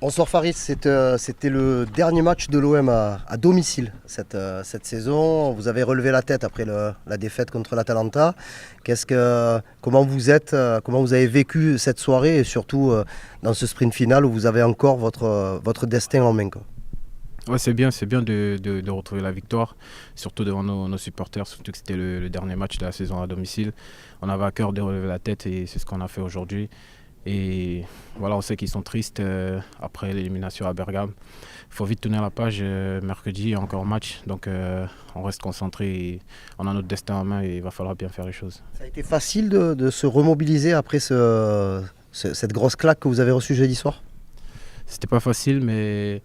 Bonsoir Faris, c'était le dernier match de l'OM à domicile cette saison. Vous avez relevé la tête après la défaite contre l'Atalanta. Comment comment vous avez vécu cette soirée et surtout dans ce sprint final où vous avez encore votre destin en main, quoi. Ouais, c'est bien de retrouver la victoire, surtout devant nos supporters, surtout que c'était le dernier match de la saison à domicile. On avait à cœur de relever la tête et c'est ce qu'on a fait aujourd'hui. Et voilà, on sait qu'ils sont tristes après l'élimination à Bergame. Il faut vite tenir la page. Mercredi, il y a encore match, donc on reste concentré. Et on a notre destin en main et il va falloir bien faire les choses. Ça a été facile de se remobiliser après cette grosse claque que vous avez reçue jeudi soir? C'était pas facile, mais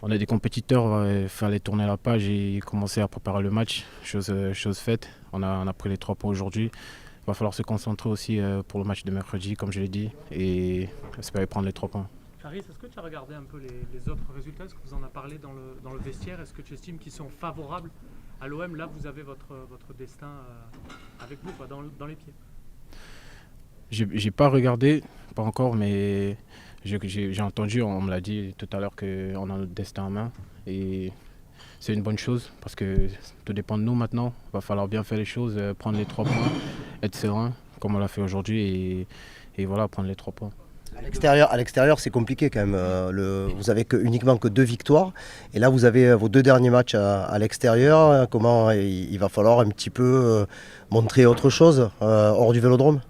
on est des compétiteurs. Il fallait tourner la page et commencer à préparer le match. Chose faite. On a pris les 3 points aujourd'hui. Il va falloir se concentrer aussi pour le match de mercredi, comme je l'ai dit, et espérer prendre les 3 points. Faris, est-ce que tu as regardé un peu les autres résultats? Est-ce que vous en avez parlé dans le vestiaire? Est-ce que tu estimes qu'ils sont favorables à l'OM? Là, vous avez votre destin avec vous, quoi, dans les pieds. J'ai pas regardé, pas encore, mais j'ai entendu, on me l'a dit tout à l'heure qu'on a notre destin en main. Et c'est une bonne chose parce que tout dépend de nous maintenant. Il va falloir bien faire les choses, prendre les 3 points, être serein comme on l'a fait aujourd'hui et voilà, prendre les 3 points. À l'extérieur, c'est compliqué quand même. Vous avez uniquement que 2 victoires. Et là, vous avez vos 2 derniers matchs à l'extérieur. Comment il va falloir un petit peu montrer autre chose hors du Vélodrome?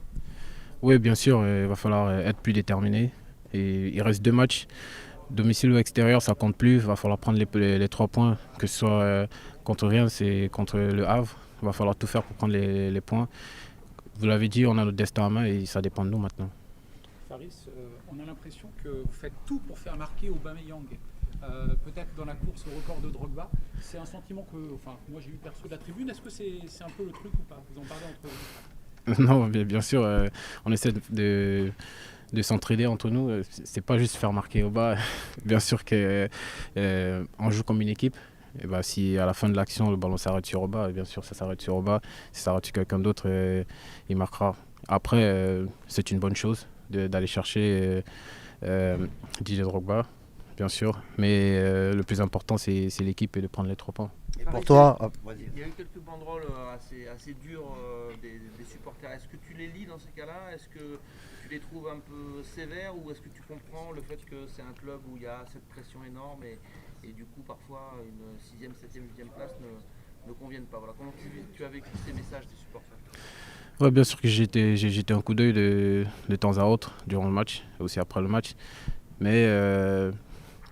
Oui, bien sûr, il va falloir être plus déterminé. Et il reste 2 matchs. Domicile ou extérieur, ça compte plus. Il va falloir prendre les 3 points, que ce soit contre rien, c'est contre le Havre. Il va falloir tout faire pour prendre les points. Vous l'avez dit, on a notre destin en main et ça dépend de nous maintenant. Faris, on a l'impression que vous faites tout pour faire marquer Aubameyang. Peut-être dans la course au record de Drogba. C'est un sentiment que, moi j'ai eu perçu de la tribune. Est-ce que c'est un peu le truc ou pas? Vous en parlez entre vous? Non, bien sûr, on essaie de s'entraider entre nous. C'est pas juste faire marquer au bas. Bien sûr qu'on joue comme une équipe. Et bah, si à la fin de l'action le ballon s'arrête sur Oba, bien sûr ça s'arrête sur Oba. Si ça s'arrête sur quelqu'un d'autre, il marquera. Après, c'est une bonne chose d'aller chercher Didier Drogba, bien sûr. Mais le plus important, c'est l'équipe et de prendre les 3 points. Et pour toi, Il y a eu quelques banderoles assez dures des supporters. Est-ce que tu les lis dans ces cas-là? Est-ce que tu les trouves un peu sévères ou est-ce que tu comprends le fait que c'est un club où il y a cette pression énorme et du coup parfois une 6e, 7e, 8e place ne conviennent pas? Voilà. Comment tu as vécu ces messages des supporters? Ouais, bien sûr que j'ai jeté un coup d'œil de temps à autre durant le match et aussi après le match. Mais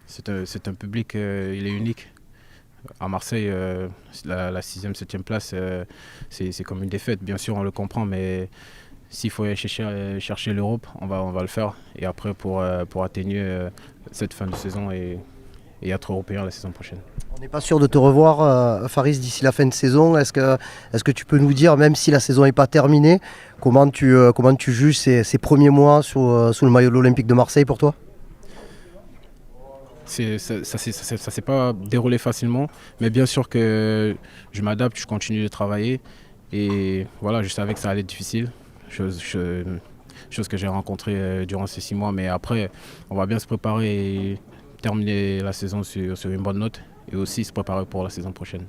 c'est un public, il est unique. À Marseille, la 6e, 7e place, c'est comme une défaite. Bien sûr, on le comprend, mais s'il faut aller chercher l'Europe, on va le faire. Et après, pour atténuer cette fin de saison et être européen la saison prochaine. on n'est pas sûr de te revoir, Faris, d'ici la fin de saison. Est-ce que tu peux nous dire, même si la saison n'est pas terminée, comment tu juges ces premiers mois sous le maillot de l'Olympique de Marseille pour toi? Ça s'est pas déroulé facilement, mais bien sûr que je m'adapte, je continue de travailler. Et voilà, je savais que ça allait être difficile, chose que j'ai rencontrée durant ces 6 mois. Mais après, on va bien se préparer et terminer la saison sur une bonne note et aussi se préparer pour la saison prochaine.